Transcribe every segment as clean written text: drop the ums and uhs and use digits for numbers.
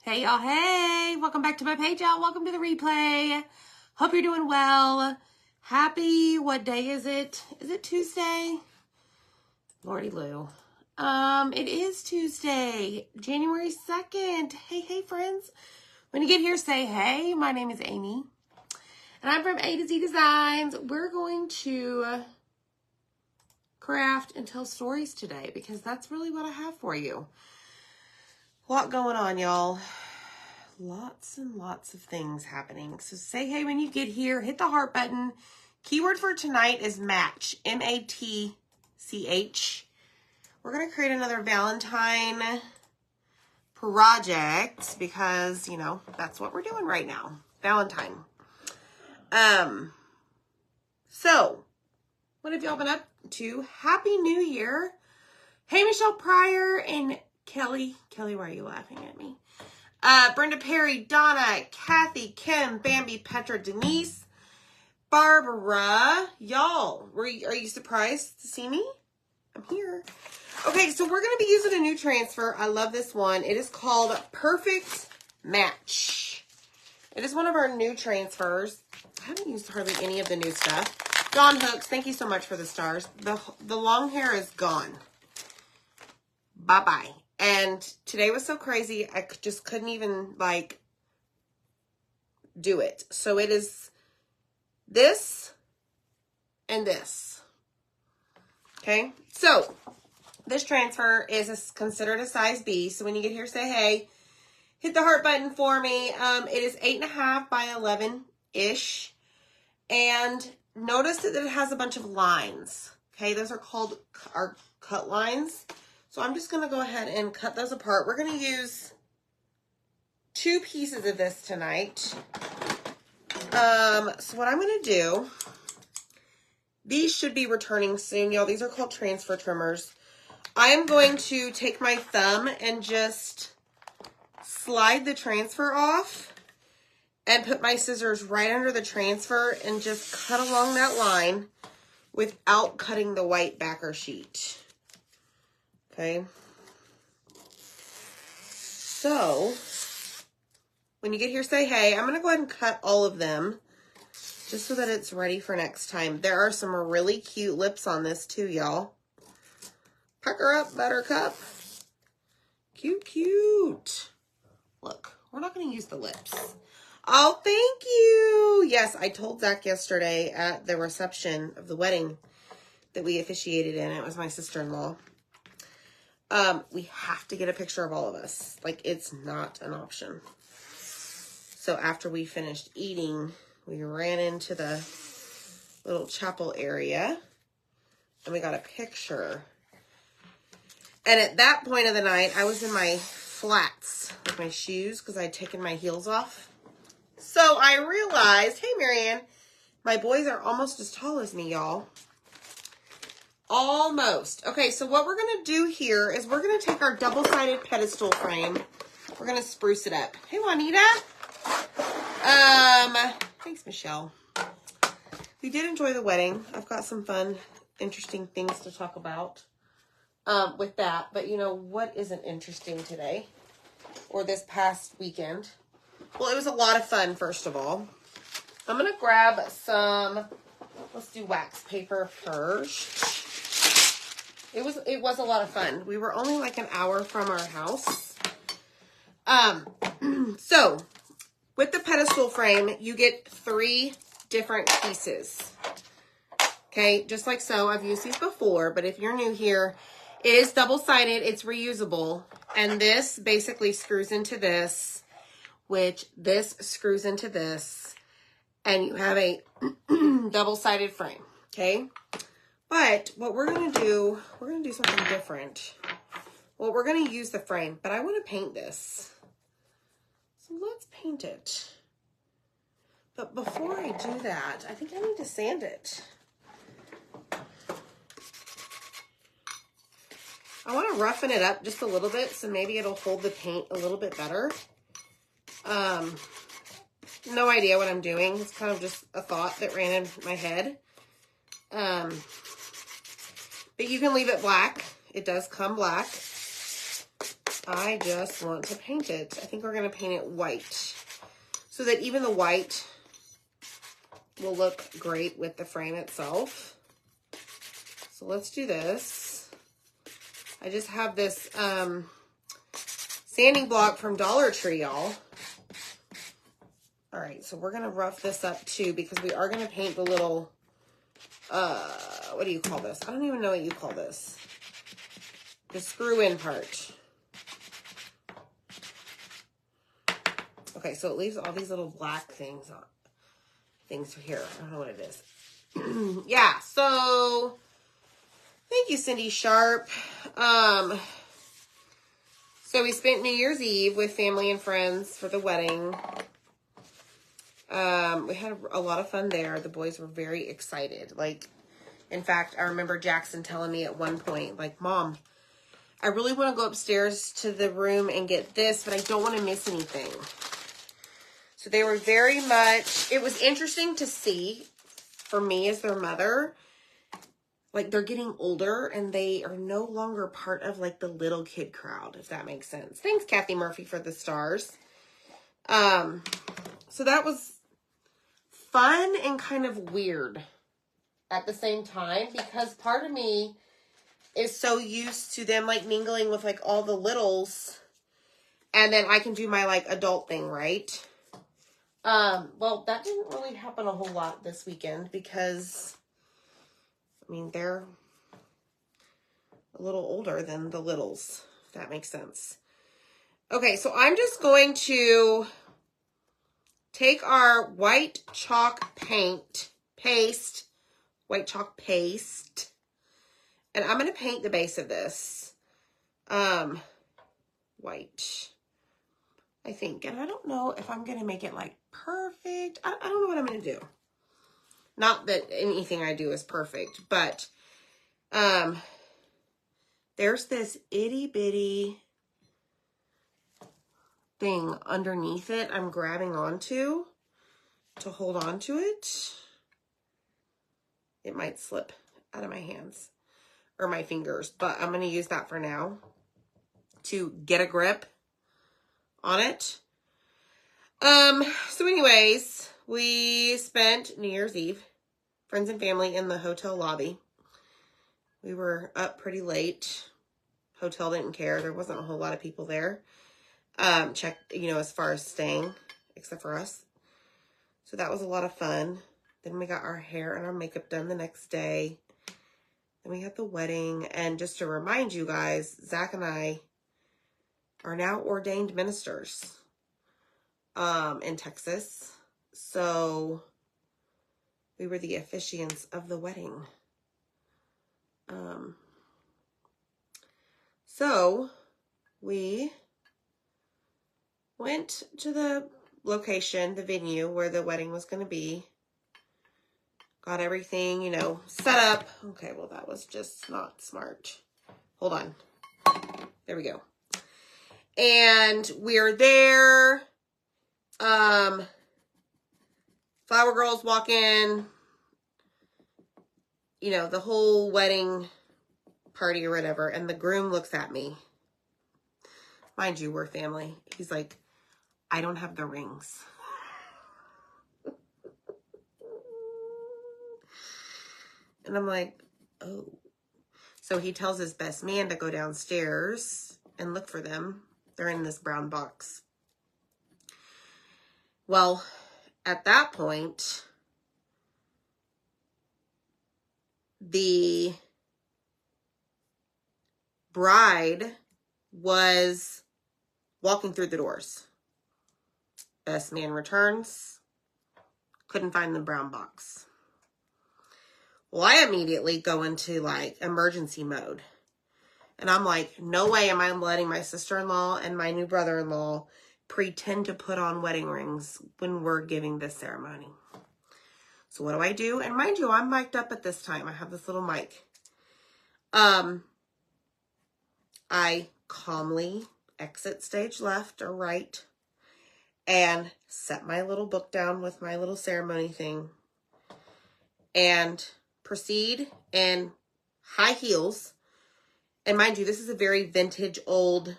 Hey y'all, hey! Welcome back to my page, y'all. Welcome to the replay. Hope you're doing well. Happy, what day is it? Is it Tuesday? Lordy Lou. It is Tuesday, January 2nd. Hey, friends. When you get here, say hey. My name is Amy, and I'm from A to Z Designs. We're going to craft and tell stories today because that's really what I have for you. A lot going on, y'all. Lots and lots of things happening. So say hey when you get here. Hit the heart button. Keyword for tonight is match. M-A-T-C-H. We're going to create another Valentine project because, you know, that's what we're doing right now. Valentine. So, what have y'all been up to? Happy New Year. Hey, Michelle Pryor and Kelly. Kelly, why are you laughing at me? Brenda Perry, Donna, Kathy, Kim, Bambi, Petra, Denise, Barbara. Y'all, are you surprised to see me? I'm here. Okay, so we're going to be using a new transfer. I love this one. It is called Perfect Match. It is one of our new transfers. I haven't used hardly any of the new stuff. Dawn Hooks, thank you so much for the stars. The long hair is gone. Bye-bye. And today was so crazy, I just couldn't even, like, do it. So it is this and this. Okay? So, this transfer is considered a size B. So when you get here, say hey. Hit the heart button for me. It is 8.5 by 11-ish. And notice that it has a bunch of lines. Okay? Those are called our cut lines. So I'm just going to go ahead and cut those apart. We're going to use 2 pieces of this tonight. So what I'm going to do, these should be returning soon, y'all. These are called transfer trimmers. I am going to take my thumb and just slide the transfer off and put my scissors right under the transfer and just cut along that line without cutting the white backer sheet. Okay, so when you get here, say hey. I'm going to go ahead and cut all of them just so that it's ready for next time. There are some really cute lips on this too, y'all. Pucker up, buttercup. Cute. Look, we're not going to use the lips. Oh, thank you. Yes, I told Zach yesterday at the reception of the wedding that we officiated in. It was my sister-in-law. We have to get a picture of all of us. Like, it's not an option. So after we finished eating, we ran into the little chapel area and we got a picture. And at that point of the night, I was in my flats with my shoes because I'd taken my heels off. So I realized, hey, Marianne, my boys are almost as tall as me, y'all. Almost. Okay, so what we're going to do here is we're going to take our double-sided pedestal frame. We're going to spruce it up. Hey, Juanita. Thanks, Michelle. We did enjoy the wedding. I've got some fun, interesting things to talk about with that. But, you know, what isn't interesting today or this past weekend? Well, it was a lot of fun, first of all. I'm going to grab some, let's do wax paper first. It was a lot of fun. We were only like an hour from our house. So with the pedestal frame, you get 3 different pieces. Okay, just like so. I've used these before, but if you're new here, it is double-sided. It's reusable. And this basically screws into this, which this screws into this. And you have a double-sided frame. Okay. But what we're going to do, something different. Well, we're going to use the frame, but I want to paint this. So let's paint it. But before I do that, I think I need to sand it. I want to roughen it up just a little bit, so maybe it'll hold the paint a little bit better. No idea what I'm doing. It's kind of just a thought that ran in my head. But you can leave it black. It does come black. I just want to paint it. I think we're going to paint it white so that even the white will look great with the frame itself. So let's do this. I just have this sanding block from Dollar Tree, y'all. All right, so we're going to rough this up too because we are going to paint the little, what do you call this? I don't even know what you call this. The screw-in part. Okay, so it leaves all these little black things on. Things here. I don't know what it is. Yeah, so thank you, Cindy Sharp. So we spent New Year's Eve with family and friends for the wedding. We had a lot of fun there. The boys were very excited. Like, in fact, I remember Jackson telling me at one point, like, Mom, I really want to go upstairs to the room and get this, but I don't want to miss anything. So they were very much, it was interesting to see for me as their mother, like they're getting older and they are no longer part of like the little kid crowd, if that makes sense. Thanks, Kathy Murphy, for the stars. So that was fun and kind of weird at the same time because part of me is so used to them like mingling with like all the littles and then I can do my like adult thing, right? Well, that didn't really happen a whole lot this weekend because, I mean, they're a little older than the littles, if that makes sense. Okay, so I'm just going to take our white chalk paste, white chalk paste, and I'm going to paint the base of this, white, I think. And I don't know if I'm going to make it like perfect. I don't know what I'm going to do. Not that anything I do is perfect, but there's this itty bitty thing underneath it I'm grabbing onto to hold on to it. It might slip out of my hands or my fingers, but I'm going to use that for now to get a grip on it. So anyways, we spent New Year's Eve, friends and family, in the hotel lobby. We were up pretty late. Hotel didn't care. There wasn't a whole lot of people there. Checked, you know, as far as staying, except for us. So that was a lot of fun. Then we got our hair and our makeup done the next day. Then we had the wedding. And just to remind you guys, Zach and I are now ordained ministers in Texas. So we were the officiants of the wedding. So we went to the location, the venue where the wedding was going to be. Got everything, you know, set up. Okay, well, that was just not smart. Hold on. There we go. And we're there. Flower girls walk in. You know, the whole wedding party or whatever. And the groom looks at me. Mind you, we're family. He's like, I don't have the rings. And I'm like, oh. So he tells his best man to go downstairs and look for them. They're in this brown box. Well, at that point, the bride was walking through the doors. Best man returns. Couldn't find the brown box. Well, I immediately go into like emergency mode. And I'm like, no way am I letting my sister-in-law and my new brother-in-law pretend to put on wedding rings when we're giving this ceremony. So what do I do? And mind you, I'm mic'd up at this time. I have this little mic. I calmly exit stage left or right and set my little book down with my little ceremony thing and proceed in high heels. And mind you, this is a very vintage old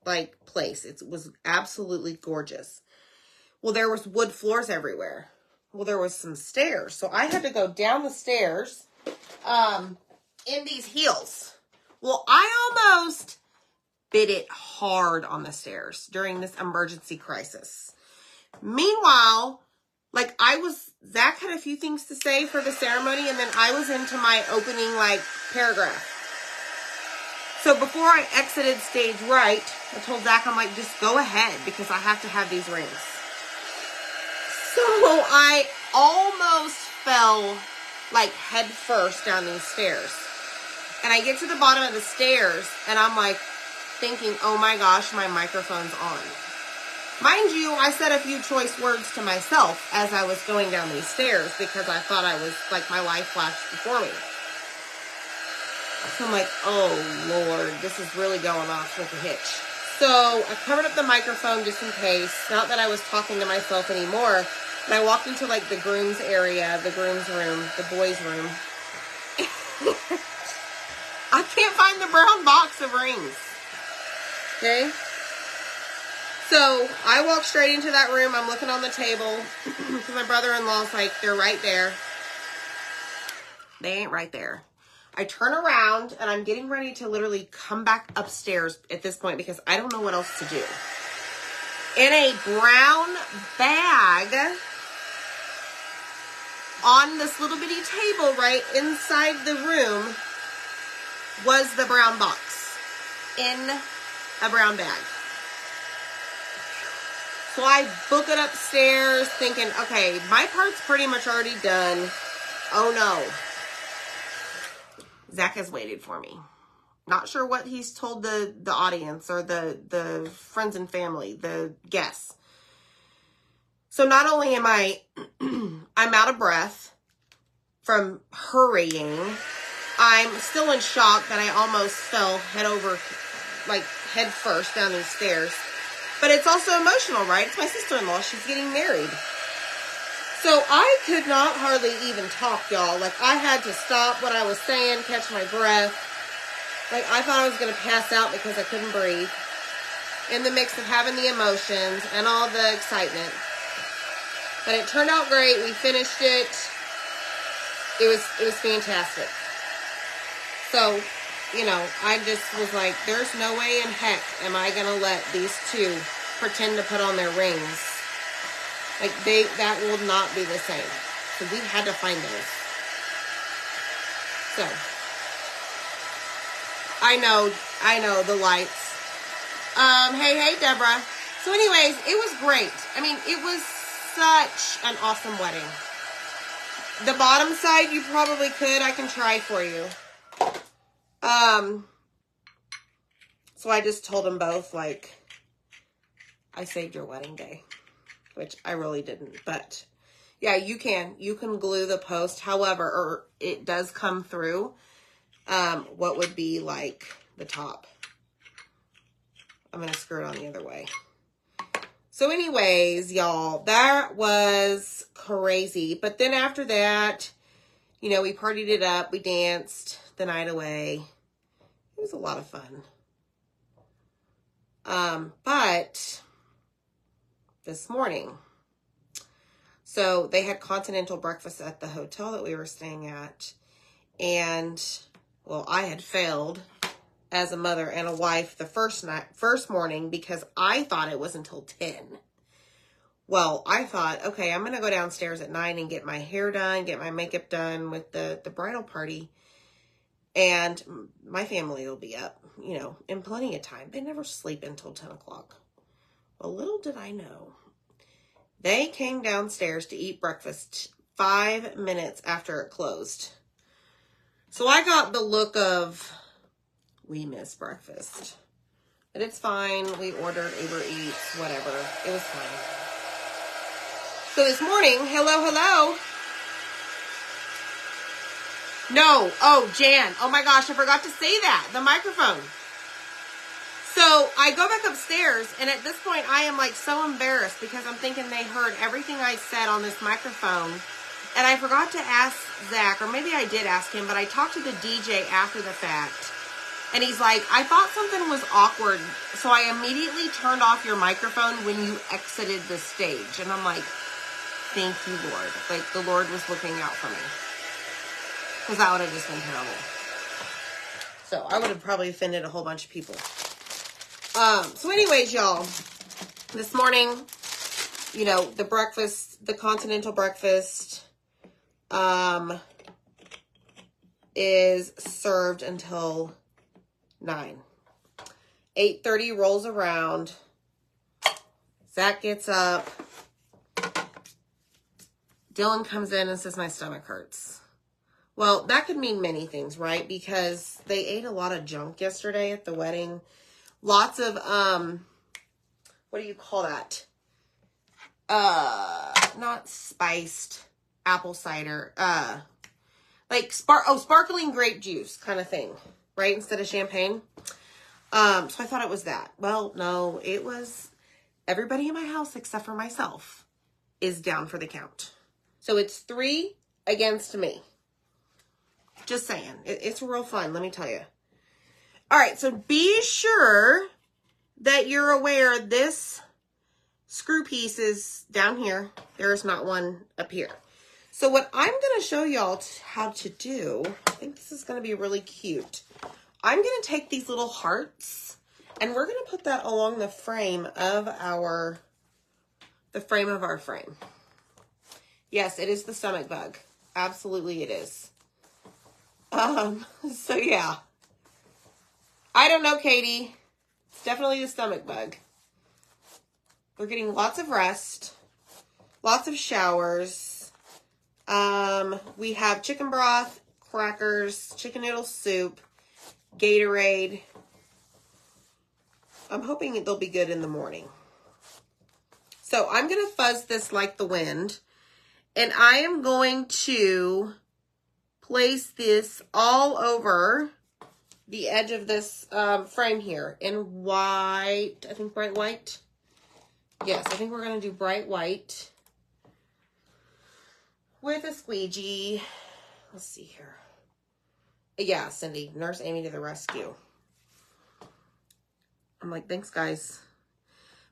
like place. It was absolutely gorgeous. Well, there was wood floors everywhere. Well, there was some stairs. So I had to go down the stairs in these heels. Well, I almost bit it hard on the stairs during this emergency crisis. Meanwhile, like Zach had a few things to say for the ceremony, and then I was into my opening like paragraph. So before I exited stage right, I told Zach, I'm like, just go ahead because I have to have these rings. So I almost fell like head first down these stairs. And I get to the bottom of the stairs and I'm like thinking, oh my gosh, my microphone's on. Mind you, I said a few choice words to myself as I was going down these stairs because I thought I was like my life flashed before me. So I'm like, oh Lord, this is really going off with a hitch. So I covered up the microphone just in case. Not that I was talking to myself anymore. But I walked into like the groom's area, the groom's room, the boys' room. I can't find the brown box of rings. Okay? So I walk straight into that room. I'm looking on the table because my brother-in-law's like, they're right there. They ain't right there. I turn around and I'm getting ready to literally come back upstairs at this point because I don't know what else to do. In a brown bag on this little bitty table right inside the room was the brown box in a brown bag. So I book it upstairs thinking, okay, my part's pretty much already done. Oh no. Zach has waited for me. Not sure what he's told the audience or the friends and family, the guests. So not only am I'm out of breath from hurrying, I'm still in shock that I almost fell head first down these stairs. But it's also emotional, right? It's my sister-in-law. She's getting married. So I could not hardly even talk, y'all. Like, I had to stop what I was saying, catch my breath. Like, I thought I was going to pass out because I couldn't breathe. In the mix of having the emotions and all the excitement. But it turned out great. We finished it. It was fantastic. So, you know, I just was like, there's no way in heck am I going to let these two pretend to put on their rings. Like, that will not be the same. So we had to find those. So, I know, the lights. Hey, Deborah. So anyways, it was great. I mean, it was such an awesome wedding. The bottom side, you probably could. I can try for you. So I just told them both, like, I saved your wedding day, which I really didn't, but yeah, you can glue the post. However, or it does come through, what would be like the top. I'm going to screw it on the other way. So anyways, y'all, that was crazy. But then after that, you know, we partied it up. We danced the night away. It was a lot of fun. But this morning, so they had continental breakfast at the hotel that we were staying at. And, well, I had failed as a mother and a wife the first morning because I thought it was until 10. Well, I thought, okay, I'm going to go downstairs at 9 and get my hair done, get my makeup done with the bridal party. And my family will be up, you know, in plenty of time. They never sleep until 10 o'clock. Well, little did I know. They came downstairs to eat breakfast 5 minutes after it closed. So I got the look of, we missed breakfast. But it's fine. We ordered Uber Eats, whatever. It was fine. So this morning, hello. No. Oh, Jan. Oh my gosh, I forgot to say that. The microphone. So I go back upstairs, and at this point, I am like so embarrassed because I'm thinking they heard everything I said on this microphone. And I forgot to ask Zach, or maybe I did ask him, but I talked to the DJ after the fact. And he's like, I thought something was awkward, so I immediately turned off your microphone when you exited the stage. And I'm like, thank you, Lord. Like, the Lord was looking out for me. Because that would have just been terrible. So I would have probably offended a whole bunch of people. So anyways, y'all, this morning, you know, the breakfast, the continental breakfast, is served until 9. 8:30 rolls around. Zach gets up. Dylan comes in and says my stomach hurts. Well, that could mean many things, right? Because they ate a lot of junk yesterday at the wedding. Lots of, what do you call that? Not spiced apple cider. Like sparkling grape juice kind of thing, right? Instead of champagne. So I thought it was that. Well, no, it was everybody in my house except for myself is down for the count. So it's 3 against me. Just saying. It's real fun, let me tell you. All right, so be sure that you're aware this screw piece is down here. There's not one up here. So what I'm going to show y'all how to do, I think this is going to be really cute. I'm going to take these little hearts and we're going to put that along the frame of our frame. Yes, it is the stomach bug. Absolutely it is. So yeah. I don't know, Katie. It's definitely the stomach bug. We're getting lots of rest, lots of showers. We have chicken broth, crackers, chicken noodle soup, Gatorade. I'm hoping they'll be good in the morning. So I'm going to fuzz this like the wind. And I am going to place this all over the edge of this frame here in white. I think bright white. Yes, I think we're going to do bright white with a squeegee. Let's see here. Yeah, Cindy, Nurse Amy to the rescue. I'm like, thanks, guys.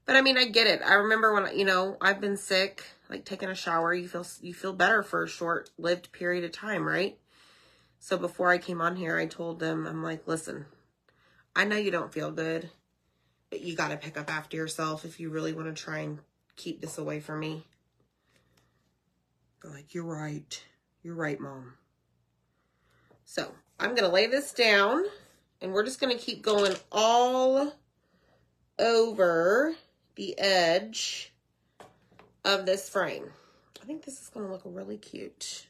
But I mean, I get it. I remember when, you know, I've been sick, like taking a shower, you feel better for a short-lived period of time, right? So before I came on here, I told them, I'm like, listen, I know you don't feel good, but you got to pick up after yourself if you really want to try and keep this away from me. They're like, you're right. You're right, Mom. So I'm going to lay this down and we're just going to keep going all over the edge of this frame. I think this is going to look really cute.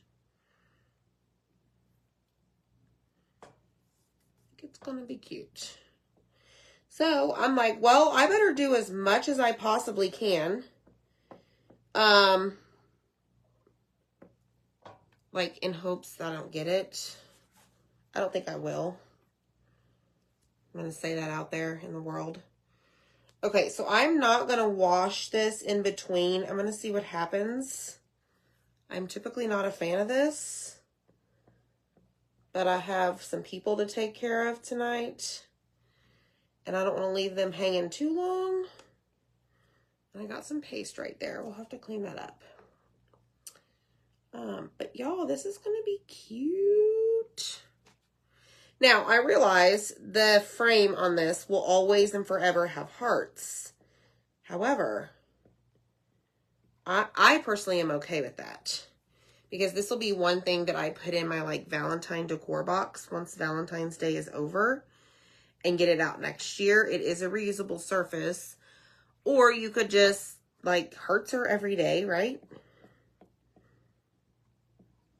I think it's going to be cute. So I'm like, well, I better do as much as I possibly can. Like in hopes that I don't get it. I don't think I will. I'm going to say that out there in the world. Okay, so I'm not going to wash this in between. I'm going to see what happens. I'm typically not a fan of this. But I have some people to take care of tonight. And I don't want to leave them hanging too long. And I got some paste right there. We'll have to clean that up. But y'all, this is going to be cute. Now, I realize the frame on this will always and forever have hearts. However, I personally am okay with that. Because this will be one thing that I put in my like Valentine decor box once Valentine's Day is over. And get it out next year. It is a reusable surface. Or you could just, like, hearts are every day, right?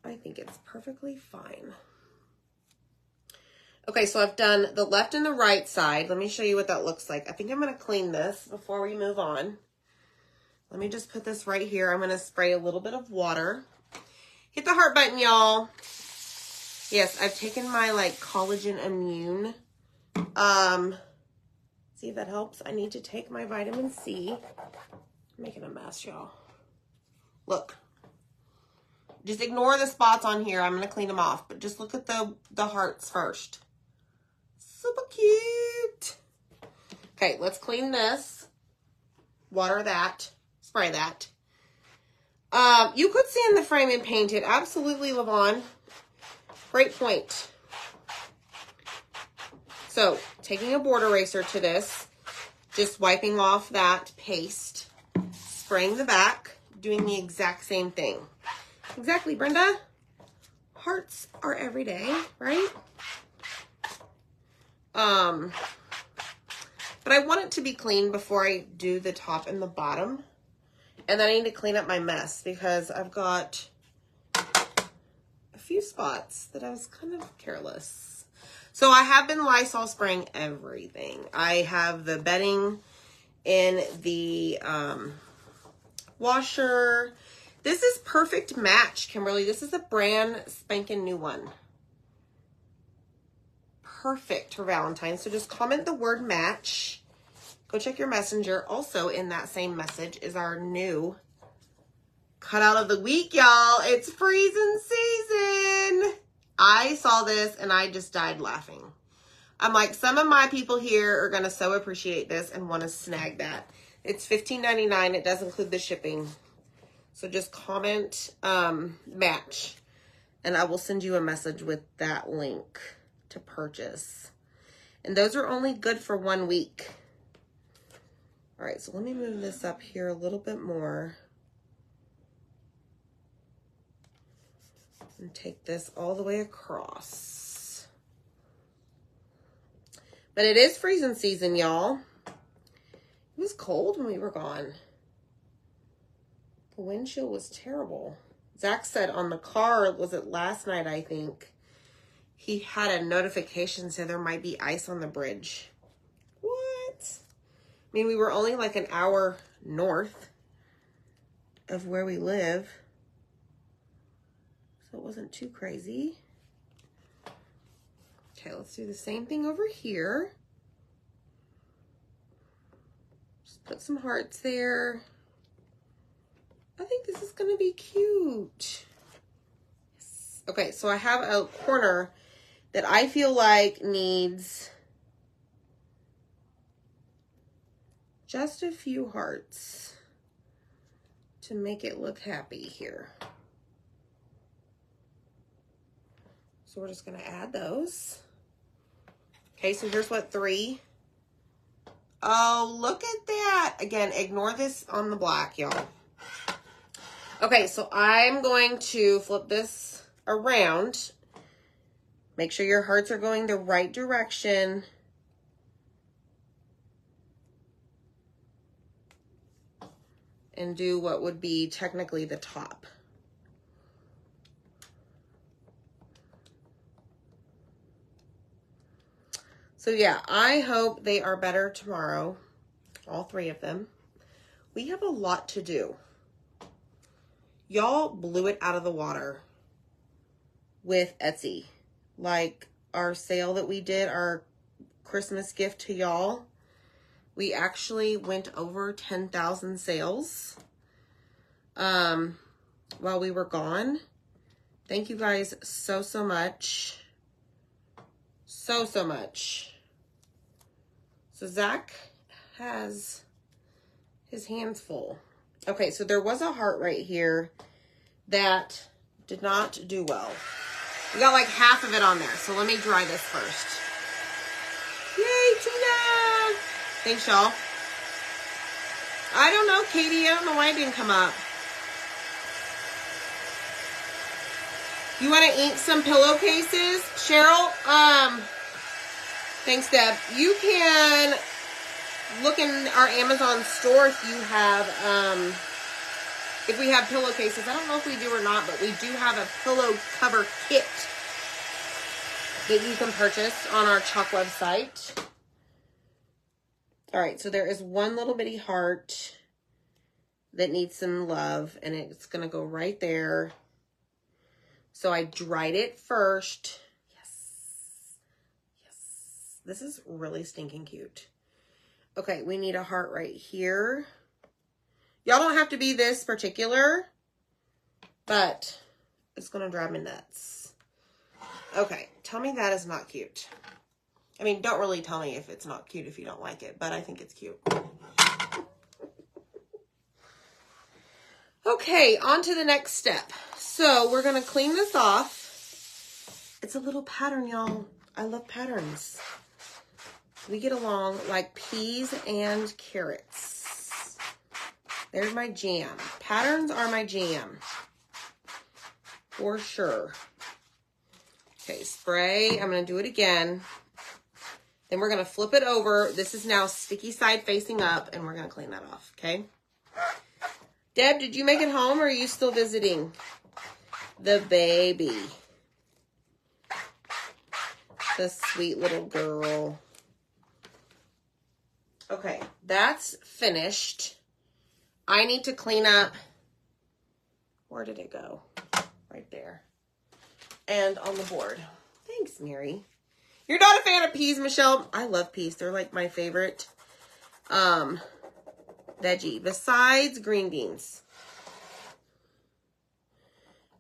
I think it's perfectly fine. Okay, so I've done the left and the right side. Let me show you what that looks like. I think I'm going to clean this before we move on. Let me just put this right here. I'm going to spray a little bit of water. Hit the heart button, y'all. Yes, I've taken my, like, Collagen Immune. See if that helps. I need to take my vitamin C. I'm making a mess, y'all. Look. Just ignore the spots on here. I'm going to clean them off. But just look at the hearts first. So Super cute. Okay, let's clean this. Water that. Spray that. You could sand the frame and paint it. Absolutely, Lavon. Great point. So, taking a board eraser to this, just wiping off that paste, spraying the back, doing the exact same thing. Exactly, Brenda. Hearts are every day, right? But I want it to be clean before I do the top and the bottom. And then I need to clean up my mess because I've got a few spots that I was kind of careless. So I have been Lysol spraying everything. I have the bedding in the washer. This is Perfect Match, Kimberly. This is a brand spanking new one. Perfect for Valentine's. So just comment the word match. Go check your messenger. Also in that same message is our new cutout of the week, y'all. It's freezing season. I saw this and I just died laughing. I'm like, some of my people here are going to so appreciate this and want to snag that. It's $15.99. It does include the shipping. So just comment match and I will send you a message with that link to purchase. And those are only good for 1 week. All right, so let me move this up here a little bit more. And take this all the way across. But it is freezing season, y'all. It was cold when we were gone. The wind chill was terrible. Zach said on the car, was it last night, I think, he had a notification saying there might be ice on the bridge. What? I mean, we were only like an hour north of where we live. So it wasn't too crazy. Okay, let's do the same thing over here. Just put some hearts there. I think this is going to be cute. Yes. Okay, so I have a corner that I feel like needs just a few hearts to make it look happy here. So we're just going to add those. Okay, so here's what 3. Oh, look at that. Again, ignore this on the black, y'all. Okay, so I'm going to flip this around. Make sure your hearts are going the right direction. And do what would be technically the top. So yeah, I hope they are better tomorrow. All 3 of them. We have a lot to do. Y'all blew it out of the water with Etsy. Like our sale that we did, our Christmas gift to y'all. We actually went over 10,000 sales while we were gone. Thank you guys so much. So much. So Zach has his hands full. Okay, so there was a heart right here that did not do well. We got like half of it on there, so let me dry this first. Yay, Tina! Thanks, y'all. I don't know, Katie. I don't know why it didn't come up. You want to ink some pillowcases? Cheryl, thanks, Deb. You can look in our Amazon store if you have, if we have pillowcases. I don't know if we do or not, but we do have a pillow cover kit that you can purchase on our Chalk website. All right, so there is one little bitty heart that needs some love, and it's going to go right there. So I dried it first. Yes. Yes. This is really stinking cute. Okay, we need a heart right here. Y'all don't have to be this particular, but it's going to drive me nuts. Okay, tell me that is not cute. I mean, don't really tell me if it's not cute if you don't like it, but I think it's cute. Okay, on to the next step. So we're going to clean this off. It's a little pattern, y'all. I love patterns. We get along like peas and carrots. There's my jam. Patterns are my jam. For sure. Okay, spray. I'm going to do it again. Then we're going to flip it over. This is now sticky side facing up, and we're going to clean that off, okay? Deb, did you make it home, or are you still visiting the baby? The sweet little girl. Okay, that's finished. I need to clean up. Where did it go? Right there. And on the board. Thanks, Mary. You're not a fan of peas, Michelle? I love peas. They're like my favorite veggie besides green beans.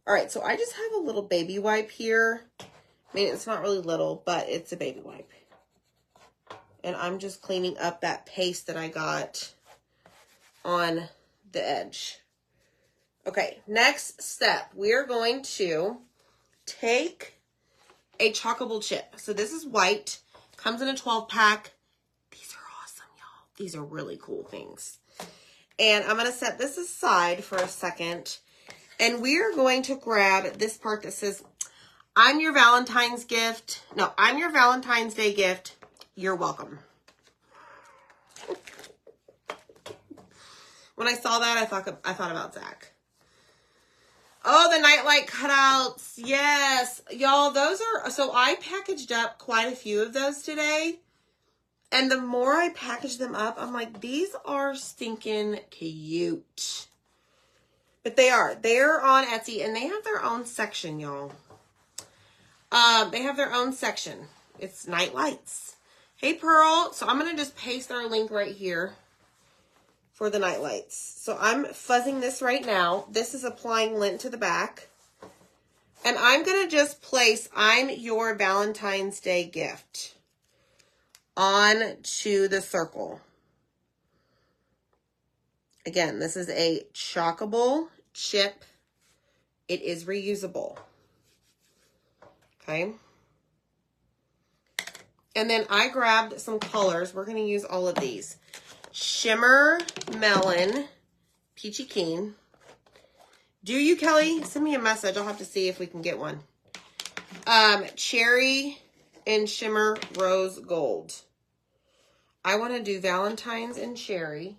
All right, so I just have a little baby wipe here. I mean, it's not really little, but it's a baby wipe. And I'm just cleaning up that paste that I got on the edge. Okay, next step. We are going to take a Chockable chip. So this is white. Comes in a 12-pack. These are awesome, y'all. These are really cool things. And I'm going to set this aside for a second. And we are going to grab this part that says, I'm your Valentine's gift. No, I'm your Valentine's Day gift. You're welcome. When I saw that, I thought about Zach. Oh, the nightlight cutouts. Yes. Y'all, those are, so I packaged up quite a few of those today. And the more I package them up, I'm like, these are stinking cute. But they are. They're on Etsy, and they have their own section, y'all. They have their own section. It's night lights. Hey, Pearl. So I'm going to just paste our link right here for the night lights. So I'm fuzzing this right now. This is applying lint to the back. And I'm going to just place I'm your Valentine's Day gift on to the circle. Again, this is a Chockable chip. It is reusable. Okay. And then I grabbed some colors. We're going to use all of these. Shimmer Melon Peachy Keen. Do you, Kelly? Send me a message. I'll have to see if we can get one. Cherry and Shimmer Rose Gold. I want to do Valentine's and Cherry.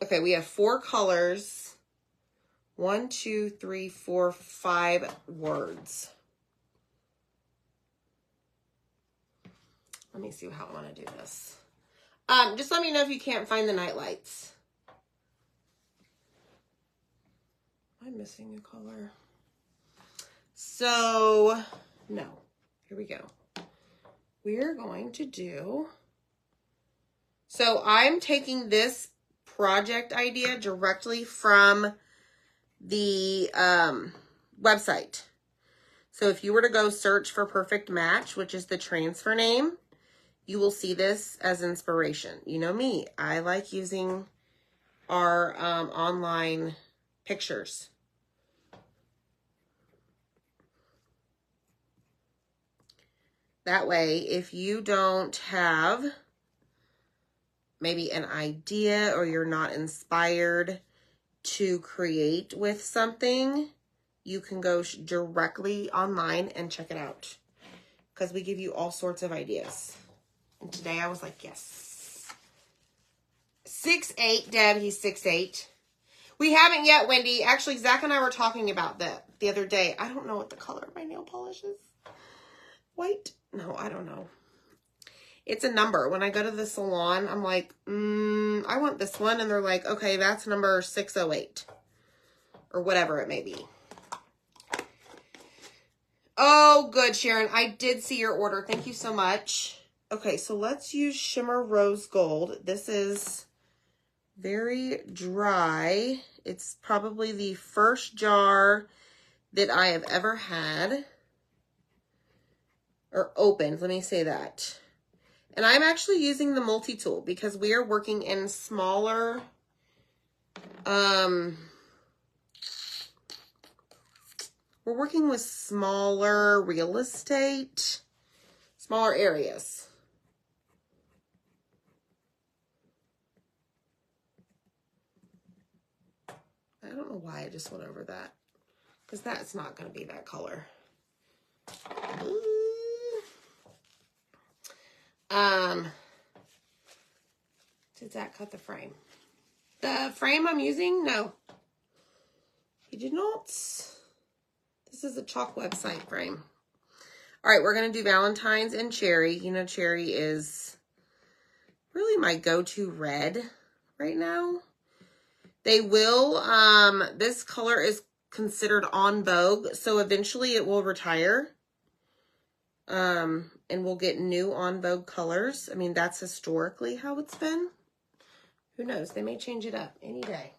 Okay, we have 4 colors. 1, 2, 3, 4, 5 words. Let me see how I want to do this. Just let me know if you can't find the night lights. Am I missing a color? So, no. Here we go. We're going to do... So, I'm taking this project idea directly from the website. So, if you were to go search for Perfect Match, which is the transfer name, you will see this as inspiration. You know me. I like using our online pictures. That way, if you don't have maybe an idea or you're not inspired to create with something, you can go directly online and check it out. Because we give you all sorts of ideas. And today I was like, yes. 6'8", Deb, he's 6'8". We haven't yet, Wendy. Actually, Zach and I were talking about that the other day. I don't know what the color of my nail polish is. White? No, I don't know. It's a number. When I go to the salon, I'm like, I want this one. And they're like, okay, that's number 608. Or whatever it may be. Oh, good, Sharon. I did see your order. Thank you so much. Okay, so let's use Shimmer Rose Gold. This is very dry. It's probably the first jar that I have ever had. or opened. Let me say that. And I'm actually using the multi-tool because we are working in smaller, we're working with smaller real estate, smaller areas. I don't know why I just went over that, because that's not going to be that color. Did Zach cut the frame? The frame I'm using? No. He did not. This is a chalk website frame. All right, we're going to do Valentine's and Cherry. You know, Cherry is really my go-to red right now. They will, this color is considered on Vogue, so eventually it will retire. And we'll get new on Vogue colors. I mean, that's historically how it's been. Who knows? They may change it up any day.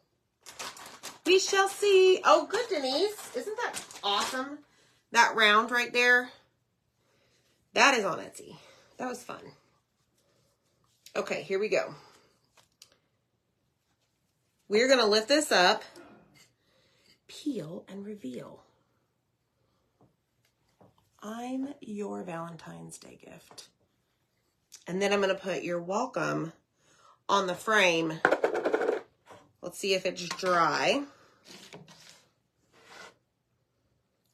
We shall see. Oh, good, Denise. Isn't that awesome? That round right there. That is on Etsy. That was fun. Okay, here we go. We're going to lift this up, peel, and reveal. I'm your Valentine's Day gift. And then I'm going to put your welcome on the frame. Let's see if it's dry.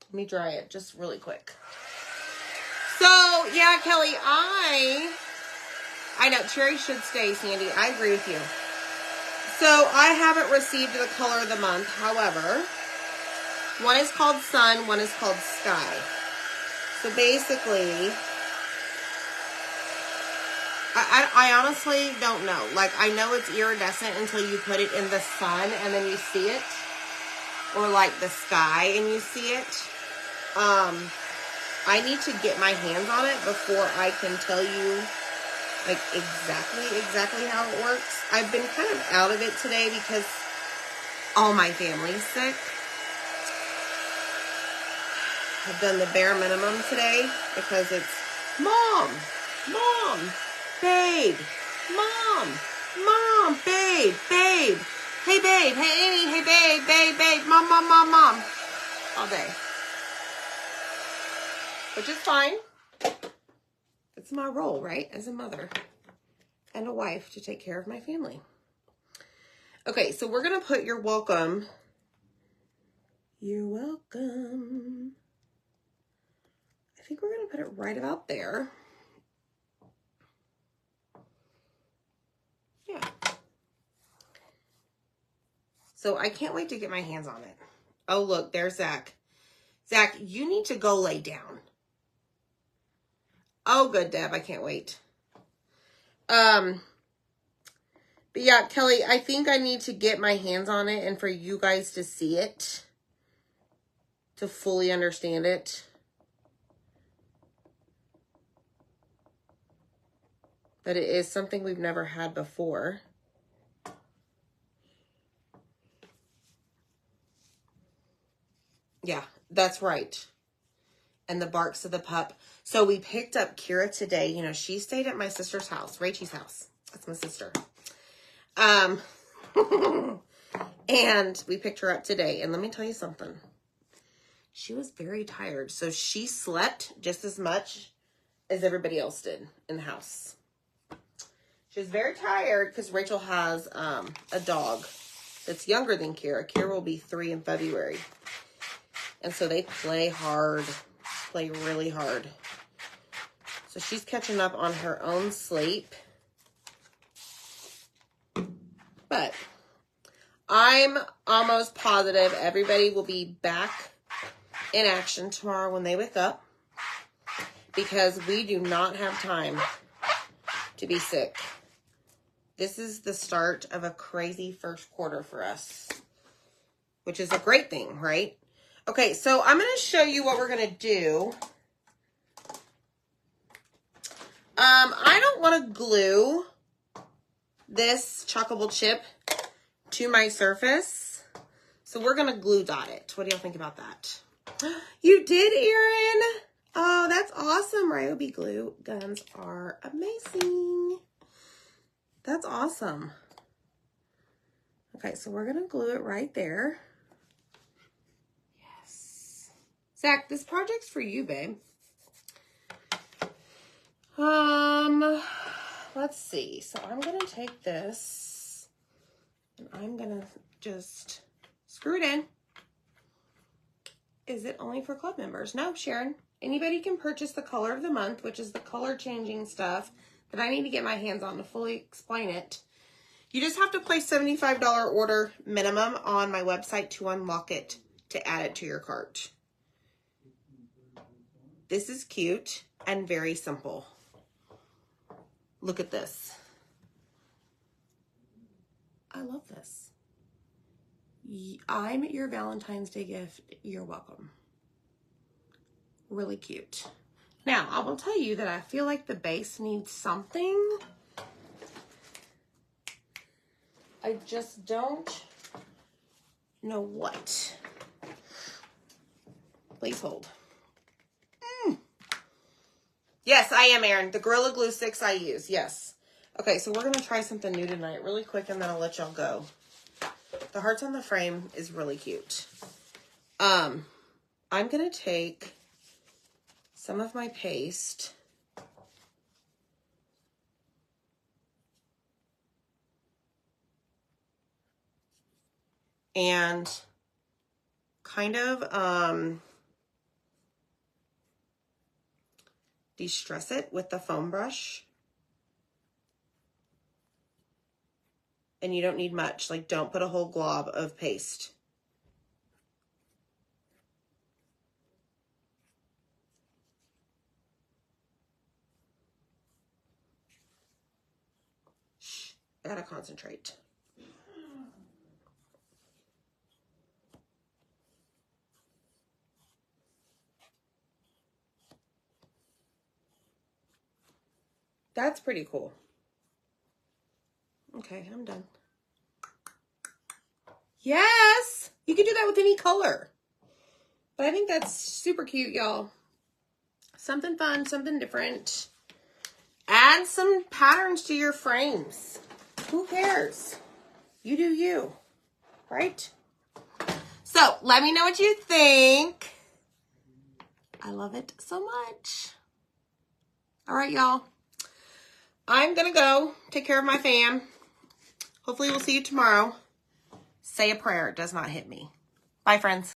Let me dry it just really quick. So, yeah, Kelly, I know, Cherry should stay, Sandy. I agree with you. So, I haven't received the color of the month. However, one is called Sun, one is called Sky. So, basically, I honestly don't know. Like, I know it's iridescent until you put it in the sun and then you see it. Or, like, the sky and you see it. I need to get my hands on it before I can tell you, like, exactly how it works. I've been kind of out of it today because all my family's sick. I've done the bare minimum today because it's Mom, babe, Mom, babe, hey, babe, hey, Amy, hey, babe, Mom, all day. Which is fine. It's my role, right? As a mother and a wife to take care of my family. Okay, so we're going to put your welcome. You're welcome. I think we're going to put it right about there. Yeah. So I can't wait to get my hands on it. Oh, look, there's Zach. Zach, you need to go lay down. Oh, good, Deb. I can't wait. But yeah, Kelly, I think I need to get my hands on it and for you guys to see it, to fully understand it. That it is something we've never had before. Yeah, that's right. And the barks of the pup. So we picked up Kira today. You know, she stayed at my sister's house, Rachel's house. That's my sister. And we picked her up today. And let me tell you something. She was very tired. So she slept just as much as everybody else did in the house. She was very tired because Rachel has a dog that's younger than Kira. Kira will be 3 in February. And so they play hard, play really hard. So she's catching up on her own sleep. But I'm almost positive everybody will be back in action tomorrow when they wake up. Because we do not have time to be sick. This is the start of a crazy first quarter for us. Which is a great thing, right? Okay, so I'm going to show you what we're going to do. I don't want to glue this Chockable chip to my surface. So we're going to glue dot it. What do y'all think about that? You did, Erin? Oh, that's awesome. Ryobi glue guns are amazing. That's awesome. Okay, so we're going to glue it right there. Yes. Zach, this project's for you, babe. Let's see. So I'm going to take this and I'm going to just screw it in. Is it only for club members? No, Sharon. Anybody can purchase the color of the month, which is the color changing stuff that I need to get my hands on to fully explain it. You just have to place $75 order minimum on my website to unlock it, to add it to your cart. This is cute and very simple. Look at this. I love this. I'm your Valentine's Day gift. You're welcome. Really cute. Now, I will tell you that I feel like the base needs something. I just don't know what. Please hold. Yes, I am, Erin. The Gorilla Glue 6 I use. Yes. Okay, so we're going to try something new tonight really quick, and then I'll let y'all go. The hearts on the frame is really cute. I'm going to take some of my paste and kind of de-stress it with the foam brush. And you don't need much. Like, don't put a whole glob of paste. Shh, I gotta concentrate. That's pretty cool. Okay, I'm done. Yes! You can do that with any color. But I think that's super cute, y'all. Something fun, something different. Add some patterns to your frames. Who cares? You do you, right? So, let me know what you think. I love it so much. All right, y'all. I'm going to go take care of my fam. Hopefully, we'll see you tomorrow. Say a prayer. It does not hit me. Bye, friends.